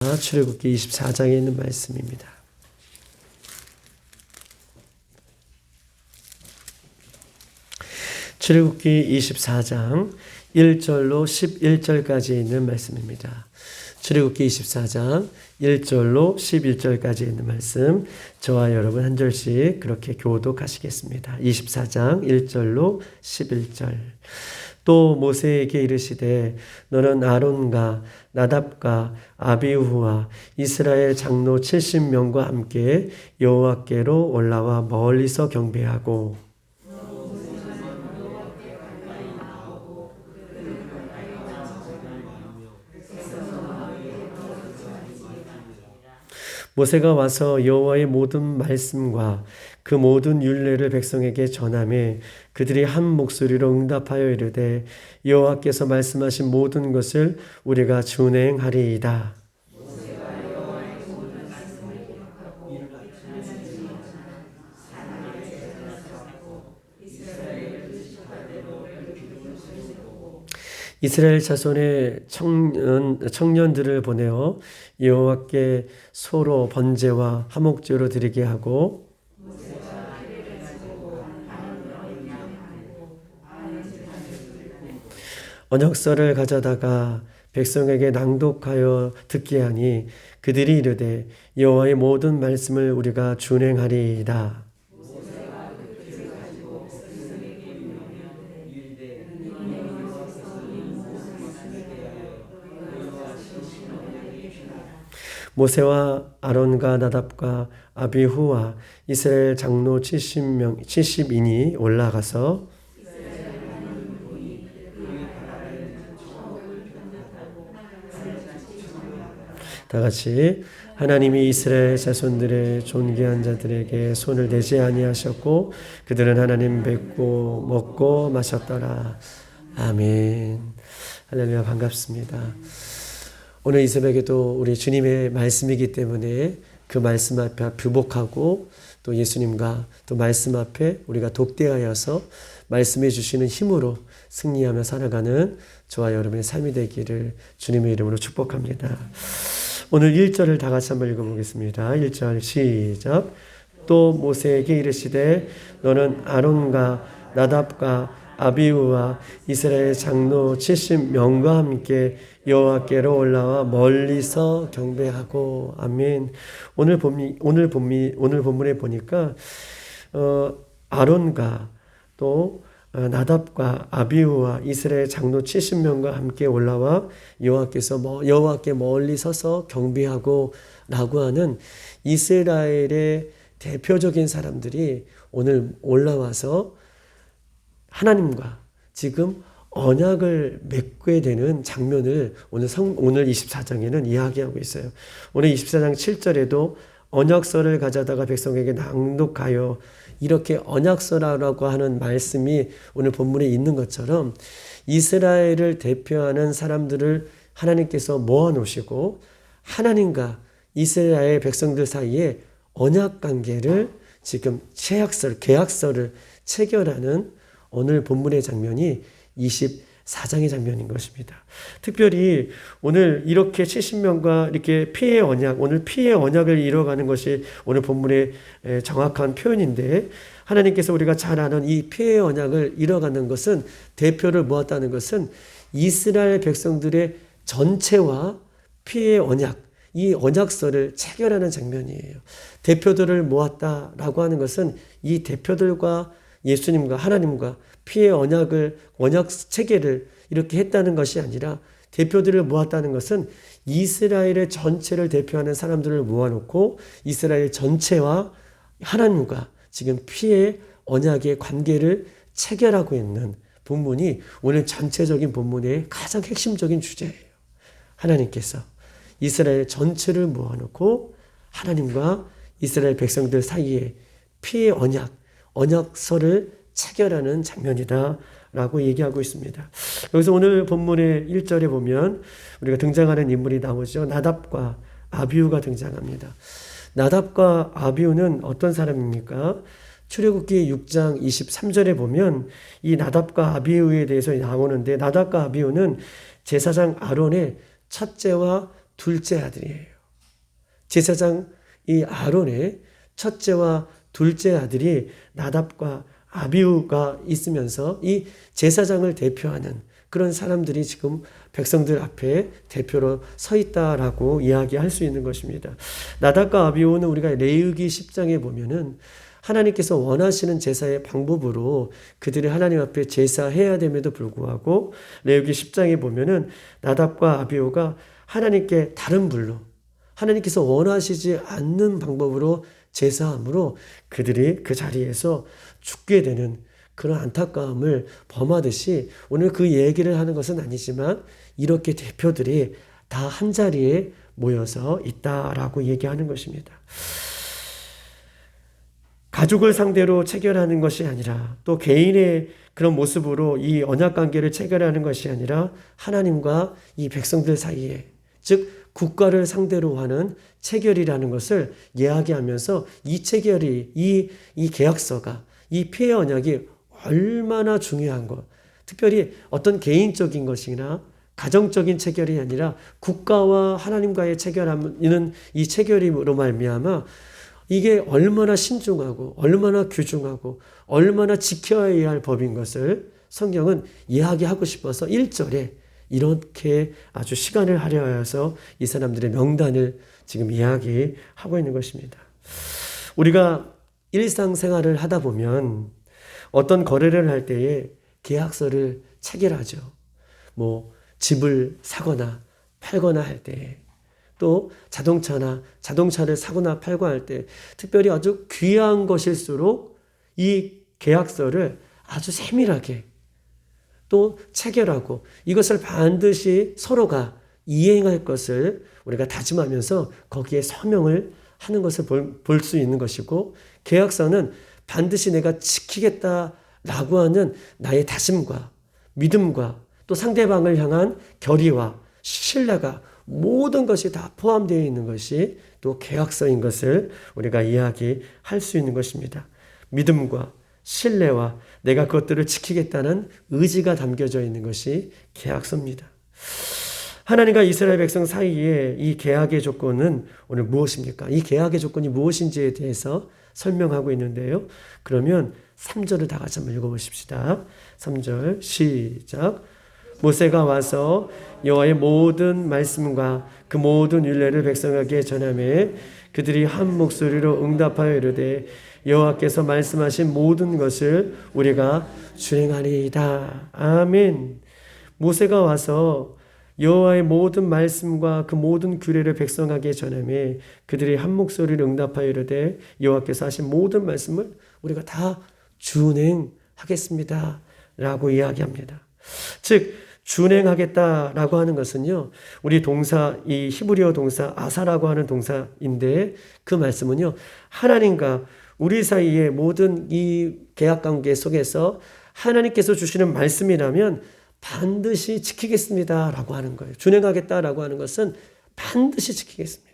출애굽기 24장에 있는 말씀입니다. 출애굽기 24장 1절로 11절까지 있는 말씀입니다. 출애굽기 24장 1절로 11절까지 있는 말씀, 저와 여러분 한 절씩 그렇게 교독하시겠습니다. 24장 1절로 11절. 또 모세에게 이르시되 너는 아론과 나답과 아비후와 이스라엘 장로 70명과 함께 여호와께로 올라와 멀리서 경배하고 모세가 와서 여호와의 모든 말씀과 그 모든 율례를 백성에게 전하매 그들이 한 목소리로 응답하여 이르되 여호와께서 말씀하신 모든 것을 우리가 준행하리이다. 이스라엘 자손의 청년들을 보내어 여호와께 소로 번제와 화목제로 드리게 하고 언약서를 가져다가 백성에게 낭독하여 듣게 하니 그들이 이르되 여호와의 모든 말씀을 우리가 준행하리이다. 모세와 아론과 나답과 아비후와 이스라엘 장로 70인이 올라가서 다 같이 하나님이 이스라엘 자손들의 존귀한 자들에게 손을 대지 아니하셨고 그들은 하나님 뵙고 먹고 마셨더라. 아멘. 할렐루야. 반갑습니다. 오늘 이 새벽에도 우리 주님의 말씀이기 때문에 그 말씀 앞에 부복하고 또 예수님과 또 말씀 앞에 우리가 독대하여서 말씀해 주시는 힘으로 승리하며 살아가는 저와 여러분의 삶이 되기를 주님의 이름으로 축복합니다. 오늘 1절을 다 같이 한번 읽어보겠습니다. 1절 시작. 또 모세에게 이르시되 너는 아론과 나답과 아비후와 이스라엘 장로 70명과 함께 여호와께로 올라와 멀리서 경배하고. 아멘. 오늘 본문에 보니까 아론과 또 나답과 아비후와 이스라엘 장로 70명과 함께 올라와 여호와께 멀리 서서 경배하고 라고 하는 이스라엘의 대표적인 사람들이 오늘 올라와서 하나님과 지금 언약을 맺게 되는 장면을 오늘 24장에는 이야기하고 있어요. 오늘 24장 7절에도 언약서를 가져다가 백성에게 낭독하여 이렇게 언약서라고 하는 말씀이 오늘 본문에 있는 것처럼 이스라엘을 대표하는 사람들을 하나님께서 모아놓으시고 하나님과 이스라엘 백성들 사이에 언약관계를 지금 계약서를 체결하는 오늘 본문의 장면이 24장의 장면인 것입니다. 특별히 오늘 이렇게 70명과 이렇게 피의 언약, 오늘 피의 언약을 이뤄가는 것이 오늘 본문의 정확한 표현인데 하나님께서 우리가 잘 아는 이 피의 언약을 이뤄가는 것은 대표를 모았다는 것은 이스라엘 백성들의 전체와 피의 언약, 이 언약서를 체결하는 장면이에요. 대표들을 모았다라고 하는 것은 이 대표들과 예수님과 하나님과 피의 언약 체계를 이렇게 했다는 것이 아니라 대표들을 모았다는 것은 이스라엘의 전체를 대표하는 사람들을 모아놓고 이스라엘 전체와 하나님과 지금 피의 언약의 관계를 체결하고 있는 본문이 오늘 전체적인 본문의 가장 핵심적인 주제예요. 하나님께서 이스라엘 전체를 모아놓고 하나님과 이스라엘 백성들 사이에 피의 언약서를 체결하는 장면이다라고 얘기하고 있습니다. 여기서 오늘 본문의 1절에 보면 우리가 등장하는 인물이 나오죠. 나답과 아비후가 등장합니다. 나답과 아비후는 어떤 사람입니까? 출애굽기 6장 23절에 보면 이 나답과 아비후에 대해서 나오는데 나답과 아비후는 제사장 아론의 첫째와 둘째 아들이에요. 제사장 이 아론의 첫째와 둘째 아들이 나답과 아비후가 있으면서 이 제사장을 대표하는 그런 사람들이 지금 백성들 앞에 대표로 서 있다라고 이야기할 수 있는 것입니다. 나답과 아비후는 우리가 레위기 10장에 보면은 하나님께서 원하시는 제사의 방법으로 그들이 하나님 앞에 제사해야 됨에도 불구하고 레위기 10장에 보면은 나답과 아비후가 하나님께 다른 불로 하나님께서 원하시지 않는 방법으로 제사함으로 그들이 그 자리에서 죽게 되는 그런 안타까움을 범하듯이 오늘 그 얘기를 하는 것은 아니지만 이렇게 대표들이 다 한자리에 모여서 있다라고 얘기하는 것입니다. 가족을 상대로 체결하는 것이 아니라 또 개인의 그런 모습으로 이 언약관계를 체결하는 것이 아니라 하나님과 이 백성들 사이에 즉 국가를 상대로 하는 체결이라는 것을 이야기하면서 이 체결이 이 계약서가 이 피해 언약이 얼마나 중요한 것 특별히 어떤 개인적인 것이나 가정적인 체결이 아니라 국가와 하나님과의 체결하는 이 체결임으로 말미암아 이게 얼마나 신중하고 얼마나 귀중하고 얼마나 지켜야 할 법인 것을 성경은 이야기하고 싶어서 1절에 이렇게 아주 시간을 할애하여서 이 사람들의 명단을 지금 이야기하고 있는 것입니다. 우리가 일상생활을 하다 보면 어떤 거래를 할 때에 계약서를 체결하죠. 뭐 집을 사거나 팔거나 할 때, 또 자동차를 사거나 팔고 할 때 특별히 아주 귀한 것일수록 이 계약서를 아주 세밀하게 또 체결하고 이것을 반드시 서로가 이행할 것을 우리가 다짐하면서 거기에 서명을 하는 것을 볼 수 있는 것이고 계약서는 반드시 내가 지키겠다라고 하는 나의 다짐과 믿음과 또 상대방을 향한 결의와 신뢰가 모든 것이 다 포함되어 있는 것이 또 계약서인 것을 우리가 이야기할 수 있는 것입니다. 믿음과 신뢰와 내가 그것들을 지키겠다는 의지가 담겨져 있는 것이 계약서입니다. 하나님과 이스라엘 백성 사이에 이 계약의 조건은 오늘 무엇입니까? 이 계약의 조건이 무엇인지에 대해서 설명하고 있는데요. 그러면 3절을 다 같이 한번 읽어보십시다. 3절 시작. 모세가 와서 여호와의 모든 말씀과 그 모든 율례를 백성에게 전하매 그들이 한 목소리로 응답하여 이르되 여호와께서 말씀하신 모든 것을 우리가 준행하리이다. 아멘. 모세가 와서 여호와의 모든 말씀과 그 모든 규례를 백성에게 전하매 그들이 한 목소리로 응답하여 이르되 여호와께서 하신 모든 말씀을 우리가 다 준행하겠습니다. 라고 이야기합니다. 즉 준행하겠다라고 하는 것은요, 우리 동사, 이 히브리어 동사 아사라고 하는 동사인데 그 말씀은요, 하나님과 우리 사이의 모든 이 계약관계 속에서 하나님께서 주시는 말씀이라면 반드시 지키겠습니다 라고 하는 거예요. 준행하겠다라고 하는 것은 반드시 지키겠습니다.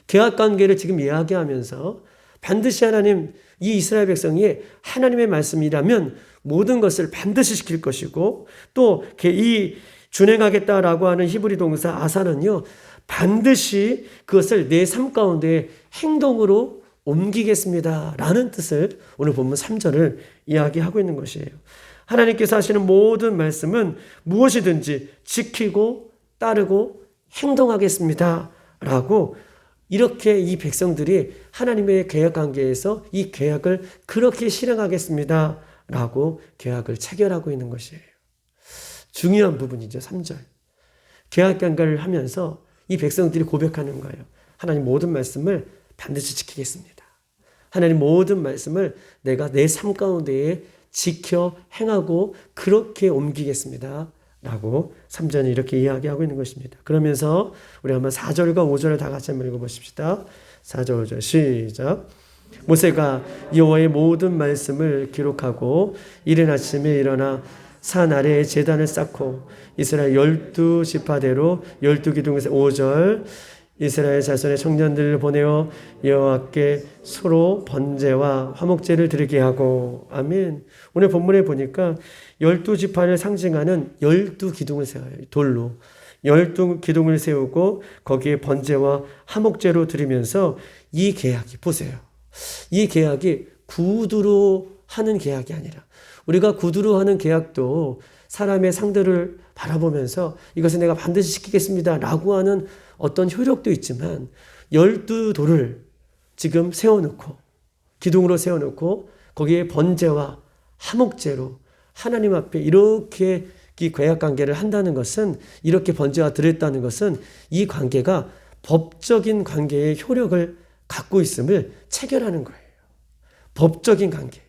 계약관계를 지금 이야기하면서 반드시 하나님, 이 이스라엘 백성이 하나님의 말씀이라면 모든 것을 반드시 지킬 것이고 또 이 준행하겠다라고 하는 히브리 동사 아사는요, 반드시 그것을 내 삶 가운데 행동으로 옮기겠습니다 라는 뜻을 오늘 본문 3절을 이야기하고 있는 것이에요. 하나님께서 하시는 모든 말씀은 무엇이든지 지키고 따르고 행동하겠습니다 라고 이렇게 이 백성들이 하나님의 계약 관계에서 이 계약을 그렇게 실행하겠습니다 라고 계약을 체결하고 있는 것이에요. 중요한 부분이죠. 3절. 계약 관계를 하면서 이 백성들이 고백하는 거예요. 하나님 모든 말씀을 반드시 지키겠습니다. 하나님 모든 말씀을 내가 내 삶 가운데에 지켜 행하고 그렇게 옮기겠습니다 라고 3절은 이렇게 이야기하고 있는 것입니다. 그러면서 우리 한번 4절과 5절을 다 같이 한번 읽어보십시다. 4절 5절 시작. 모세가 여호와의 모든 말씀을 기록하고 이른 아침에 일어나 산 아래에 제단을 쌓고 이스라엘 12지파대로 12기둥에서 5절 이스라엘 자손의 청년들을 보내어 여호와께 소로 번제와 화목제를 드리게 하고 아멘. 오늘 본문에 보니까 12지파를 상징하는 12기둥을 세워요. 돌로 12 기둥을 세우고 거기에 번제와 화목제로 드리면서 이 계약이, 보세요. 이 계약이 구두로 하는 계약이 아니라, 우리가 구두로 하는 계약도 사람의 상대를 바라보면서 이것을 내가 반드시 지키겠습니다 라고 하는 어떤 효력도 있지만, 12돌을 지금 세워놓고, 기둥으로 세워놓고 거기에 번제와 화목제로 하나님 앞에 이렇게 이 계약 관계를 한다는 것은, 이렇게 번제와 드렸다는 것은 이 관계가 법적인 관계의 효력을 갖고 있음을 체결하는 거예요. 법적인 관계.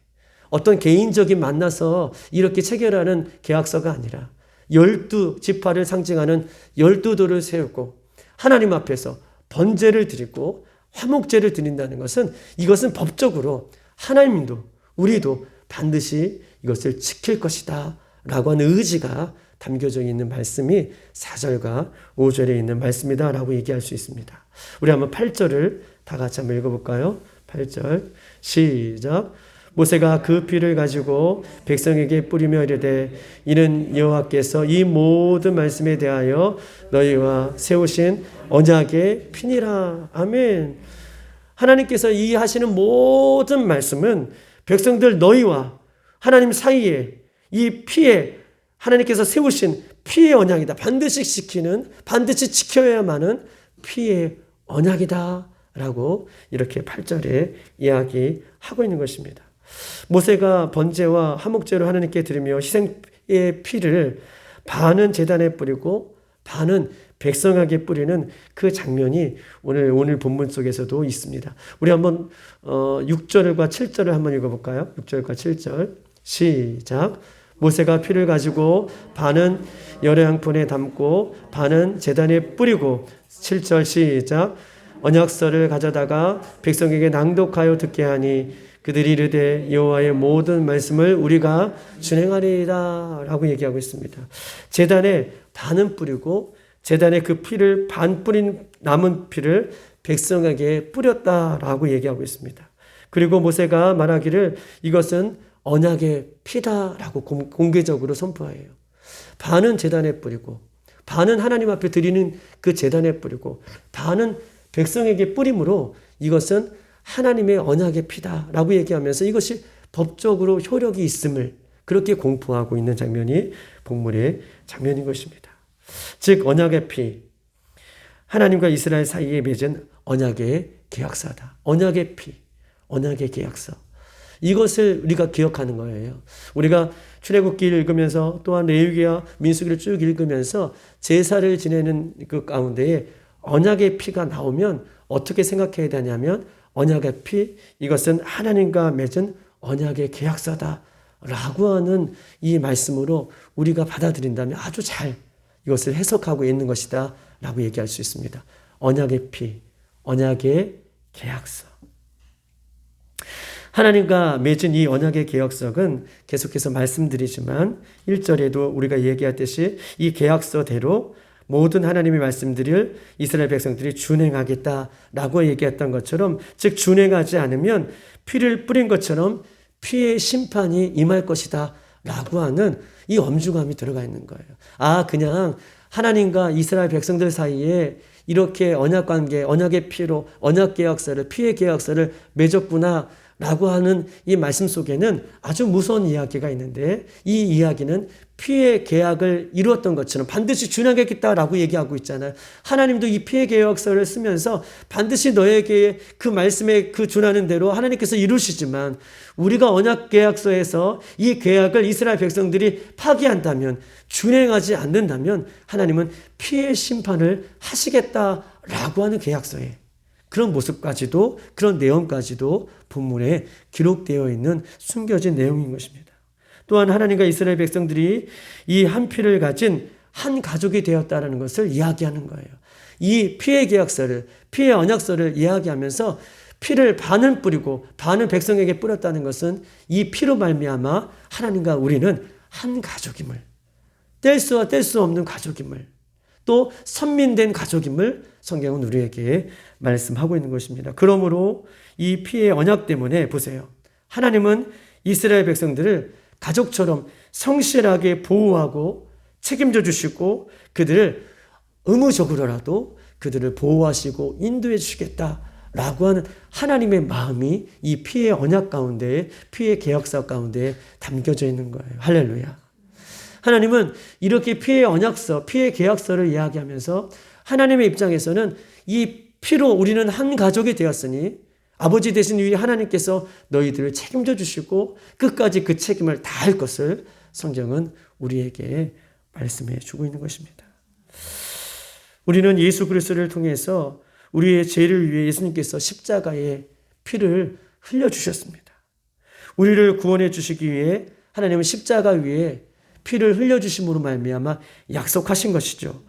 어떤 개인적인 만나서 이렇게 체결하는 계약서가 아니라 12지파를 상징하는 12돌을 세우고 하나님 앞에서 번제를 드리고 화목제를 드린다는 것은, 이것은 법적으로 하나님도 우리도 반드시 이것을 지킬 것이다 라고 하는 의지가 담겨져 있는 말씀이 4절과 5절에 있는 말씀이다 라고 얘기할 수 있습니다. 우리 한번 8절을 다 같이 한번 읽어볼까요? 8절 시작. 모세가 그 피를 가지고 백성에게 뿌리며 이르되 이는 여호와께서 이 모든 말씀에 대하여 너희와 세우신 언약의 피니라. 아멘. 하나님께서 이 하시는 모든 말씀은 백성들 너희와 하나님 사이에 이 피에 하나님께서 세우신 피의 언약이다. 반드시 지키는, 반드시 지켜야만 하는 피의 언약이다 라고 이렇게 8절에 이야기하고 있는 것입니다. 모세가 번제와 화목제로 하나님께 드리며 희생의 피를 반은 제단에 뿌리고 반은 백성에게 뿌리는 그 장면이 오늘 본문 속에서도 있습니다. 우리 한번 6절과 7절을 한번 읽어볼까요? 6절과 7절 시작. 모세가 피를 가지고 반은 열의 양푼에 담고 반은 제단에 뿌리고, 7절 시작. 언약서를 가져다가 백성에게 낭독하여 듣게 하니 그들이 이르되 여호와의 모든 말씀을 우리가 준행하리이다 라고 얘기하고 있습니다. 제단에 반은 뿌리고 제단에 그 피를 반 뿌린 남은 피를 백성에게 뿌렸다라고 얘기하고 있습니다. 그리고 모세가 말하기를 이것은 언약의 피다라고 공개적으로 선포해요. 반은 제단에 뿌리고 반은 하나님 앞에 드리는 그 제단에 뿌리고 반은 백성에게 뿌림으로 이것은 하나님의 언약의 피다라고 얘기하면서 이것이 법적으로 효력이 있음을 그렇게 공포하고 있는 장면이 본문의 장면인 것입니다. 즉 언약의 피, 하나님과 이스라엘 사이에 맺은 언약의 계약서다. 언약의 피, 언약의 계약서. 이것을 우리가 기억하는 거예요. 우리가 출애굽기를 읽으면서 또한 레위기와 민수기를 쭉 읽으면서 제사를 지내는 그 가운데에 언약의 피가 나오면 어떻게 생각해야 되냐면, 언약의 피, 이것은 하나님과 맺은 언약의 계약서다 라고 하는 이 말씀으로 우리가 받아들인다면 아주 잘 이것을 해석하고 있는 것이다 라고 얘기할 수 있습니다. 언약의 피, 언약의 계약서. 하나님과 맺은 이 언약의 계약서는 계속해서 말씀드리지만 1절에도 우리가 얘기했듯이 이 계약서대로 모든 하나님의 말씀들을 이스라엘 백성들이 준행하겠다라고 얘기했던 것처럼, 즉 준행하지 않으면 피를 뿌린 것처럼 피의 심판이 임할 것이다 라고 하는 이 엄중함이 들어가 있는 거예요. 아, 그냥 하나님과 이스라엘 백성들 사이에 이렇게 언약관계, 언약의 피로 언약계약서를, 피의 계약서를 맺었구나 라고 하는 이 말씀 속에는 아주 무서운 이야기가 있는데, 이 이야기는 피의 계약을 이루었던 것처럼 반드시 준하겠다라고 얘기하고 있잖아요. 하나님도 이 피의 계약서를 쓰면서 반드시 너에게 그 말씀에 그 준하는 대로 하나님께서 이루시지만, 우리가 언약 계약서에서 이 계약을 이스라엘 백성들이 파기한다면, 준행하지 않는다면 하나님은 피의 심판을 하시겠다라고 하는 계약서에 그런 모습까지도, 그런 내용까지도 본문에 기록되어 있는 숨겨진 내용인 것입니다. 또한 하나님과 이스라엘 백성들이 이 한 피를 가진 한 가족이 되었다는 것을 이야기하는 거예요. 이 피의 계약서를, 피의 언약서를 이야기하면서 피를 반은 뿌리고 반은 백성에게 뿌렸다는 것은 이 피로 말미암아 하나님과 우리는 한 가족임을, 뗄 수와 뗄 수 없는 가족임을, 또 선민된 가족임을 성경은 우리에게 말씀하고 있는 것입니다. 그러므로 이 피의 언약 때문에 보세요. 하나님은 이스라엘 백성들을 가족처럼 성실하게 보호하고 책임져 주시고 그들을 의무적으로라도 그들을 보호하시고 인도해 주시겠다라고 하는 하나님의 마음이 이 피의 언약 가운데, 피의 계약서 가운데 담겨져 있는 거예요. 할렐루야. 하나님은 이렇게 피의 언약서, 피의 계약서를 이야기하면서 하나님의 입장에서는 이 피로 우리는 한 가족이 되었으니 아버지 되신 우리 하나님께서 너희들을 책임져 주시고 끝까지 그 책임을 다할 것을 성경은 우리에게 말씀해 주고 있는 것입니다. 우리는 예수 그리스도를 통해서 우리의 죄를 위해 예수님께서 십자가에 피를 흘려주셨습니다. 우리를 구원해 주시기 위해 하나님은 십자가 위에 피를 흘려주심으로 말미암아 약속하신 것이죠.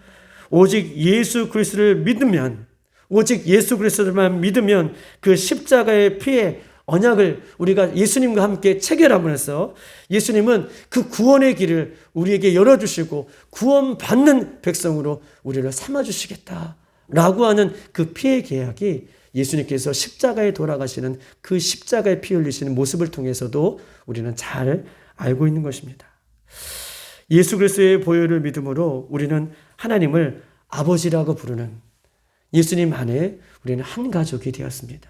오직 예수 그리스도를 믿으면, 오직 예수 그리스도만 믿으면 그 십자가의 피의 언약을 우리가 예수님과 함께 체결함으로써 예수님은 그 구원의 길을 우리에게 열어주시고 구원받는 백성으로 우리를 삼아주시겠다라고 하는 그 피의 계약이 예수님께서 십자가에 돌아가시는 그 십자가에 피 흘리시는 모습을 통해서도 우리는 잘 알고 있는 것입니다. 예수 그리스도의 보혈을 믿음으로 우리는 하나님을 아버지라고 부르는 예수님 안에 우리는 한 가족이 되었습니다.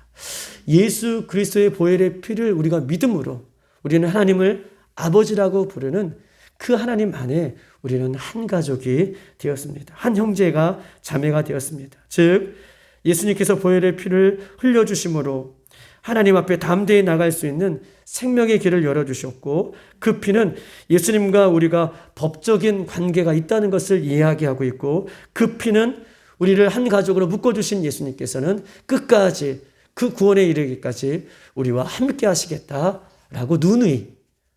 예수 그리스도의 보혈의 피를 우리가 믿음으로 우리는 하나님을 아버지라고 부르는 그 하나님 안에 우리는 한 가족이 되었습니다. 한 형제가 자매가 되었습니다. 즉 예수님께서 보혈의 피를 흘려주심으로 하나님 앞에 담대히 나갈 수 있는 생명의 길을 열어주셨고 그 피는 예수님과 우리가 법적인 관계가 있다는 것을 이야기하고 있고 그 피는 우리를 한 가족으로 묶어주신 예수님께서는 끝까지 그 구원에 이르기까지 우리와 함께 하시겠다라고 누누이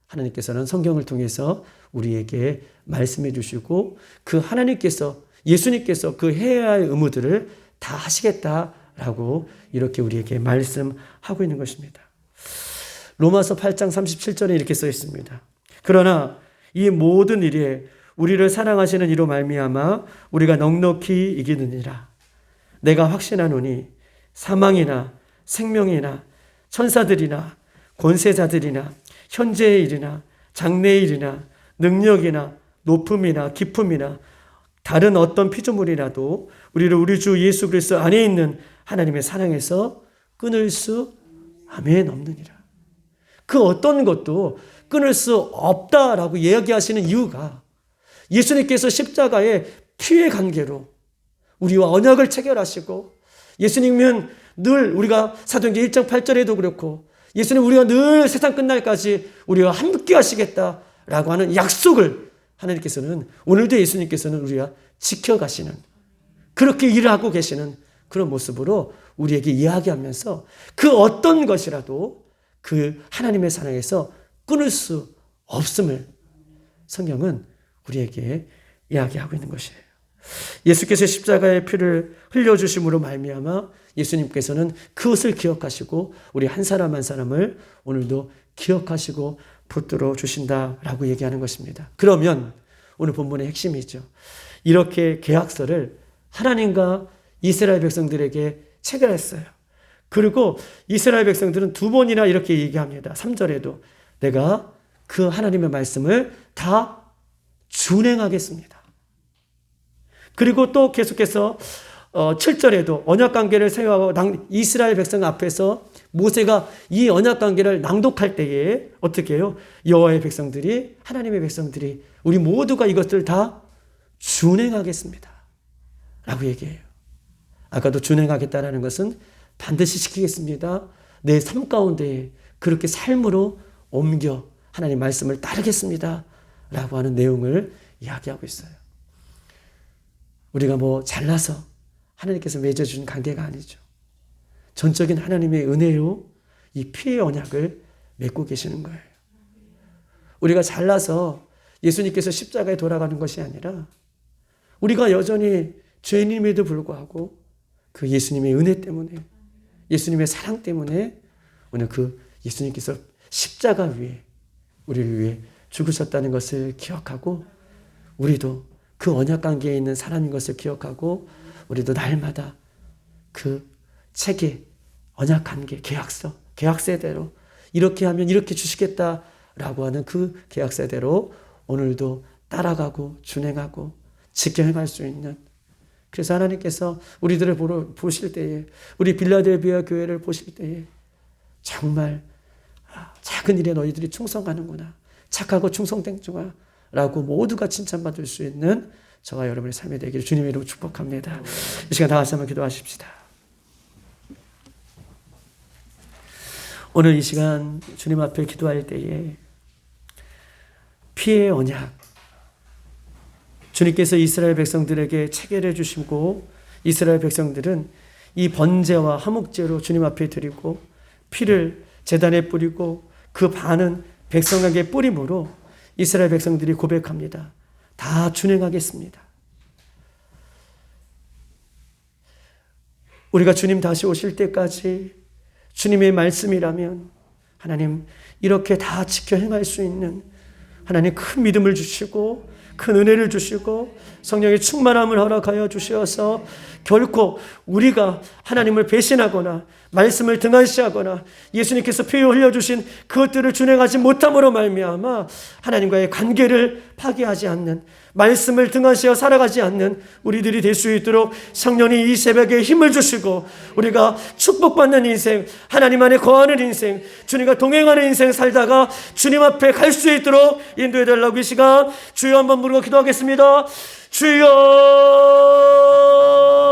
하나님께서는 성경을 통해서 우리에게 말씀해 주시고 그 하나님께서 예수님께서 그 해야 할 의무들을 다 하시겠다라고 이렇게 우리에게 말씀하고 있는 것입니다. 로마서 8장 37절에 이렇게 써 있습니다. 그러나 이 모든 일에 우리를 사랑하시는 이로 말미암아 우리가 넉넉히 이기느니라. 내가 확신하노니 사망이나 생명이나 천사들이나 권세자들이나 현재의 일이나 장래의 일이나 능력이나 높음이나 깊음이나 다른 어떤 피조물이라도 우리를 우리 주 예수 그리스도 안에 있는 하나님의 사랑에서 끊을 수 아멘 없느니라. 그 어떤 것도 끊을 수 없다라고 이야기하시는 이유가 예수님께서 십자가의 피의 관계로 우리와 언약을 체결하시고 예수님은 늘 우리가 사도행전 1장 8절에도 그렇고 예수님 우리가 늘 세상 끝날까지 우리와 함께 하시겠다라고 하는 약속을 하나님께서는 오늘도 예수님께서는 우리가 지켜가시는 그렇게 일하고 계시는 그런 모습으로 우리에게 이야기하면서 그 어떤 것이라도 그 하나님의 사랑에서 끊을 수 없음을 성경은 우리에게 이야기하고 있는 것이에요. 예수께서 십자가의 피를 흘려주심으로 말미암아 예수님께서는 그것을 기억하시고 우리 한 사람 한 사람을 오늘도 기억하시고 붙들어 주신다라고 얘기하는 것입니다. 그러면 오늘 본문의 핵심이죠. 이렇게 계약서를 하나님과 이스라엘 백성들에게 체결했어요. 그리고 이스라엘 백성들은 두 번이나 이렇게 얘기합니다. 3절에도 내가 그 하나님의 말씀을 다 준행하겠습니다. 그리고 또 계속해서 7절에도 언약관계를 세워하고 이스라엘 백성 앞에서 모세가 이 언약관계를 낭독할 때에 어떻게 해요? 여호와의 백성들이 하나님의 백성들이 우리 모두가 이것들 다 준행하겠습니다 라고 얘기해요. 아까도 준행하겠다라는 것은 반드시 시키겠습니다. 내 삶 가운데 그렇게 삶으로 옮겨 하나님 말씀을 따르겠습니다 라고 하는 내용을 이야기하고 있어요. 우리가 뭐 잘나서 하나님께서 맺어준 관계가 아니죠. 전적인 하나님의 은혜로 이 피의 언약을 맺고 계시는 거예요. 우리가 잘나서 예수님께서 십자가에 돌아가는 것이 아니라 우리가 여전히 죄인임에도 불구하고 그 예수님의 은혜 때문에 예수님의 사랑 때문에 오늘 그 예수님께서 십자가 위에 우리를 위해 죽으셨다는 것을 기억하고 우리도 그 언약 관계에 있는 사람인 것을 기억하고 우리도 날마다 그 책에 언약 관계, 계약서, 계약서대로 이렇게 하면 이렇게 주시겠다라고 하는 그 계약서대로 오늘도 따라가고 준행하고 지켜 행할 수 있는 그래서 하나님께서 우리들을 보실 때에, 우리 빌라델비아 교회를 보실 때에 정말 작은 일에 너희들이 충성하는구나, 착하고 충성된 주가 라고 모두가 칭찬받을 수 있는 저와 여러분의 삶이 되기를 주님의 이름으로 축복합니다. 이 시간 다 같이 한번 기도하십시다. 오늘 이 시간 주님 앞에 기도할 때에 피의 언약, 주님께서 이스라엘 백성들에게 체결해 주시고 이스라엘 백성들은 이 번제와 화목제로 주님 앞에 드리고 피를 제단에 뿌리고 그 반은 백성에게 뿌림으로 이스라엘 백성들이 고백합니다. 다 준행하겠습니다. 우리가 주님 다시 오실 때까지 주님의 말씀이라면 하나님 이렇게 다 지켜 행할 수 있는 하나님 큰 믿음을 주시고 큰 은혜를 주시고 성령의 충만함을 허락하여 주셔서 결코 우리가 하나님을 배신하거나 말씀을 등한시하거나 예수님께서 피 흘려주신 그것들을 준행하지 못함으로 말미암아 하나님과의 관계를 파괴하지 않는, 말씀을 등한시하여 살아가지 않는 우리들이 될 수 있도록 성령이 이 새벽에 힘을 주시고 우리가 축복받는 인생, 하나님 안에 거하는 인생, 주님과 동행하는 인생 살다가 주님 앞에 갈 수 있도록 인도해 달라고 이 시간 주여 한번 부르고 기도하겠습니다. 주여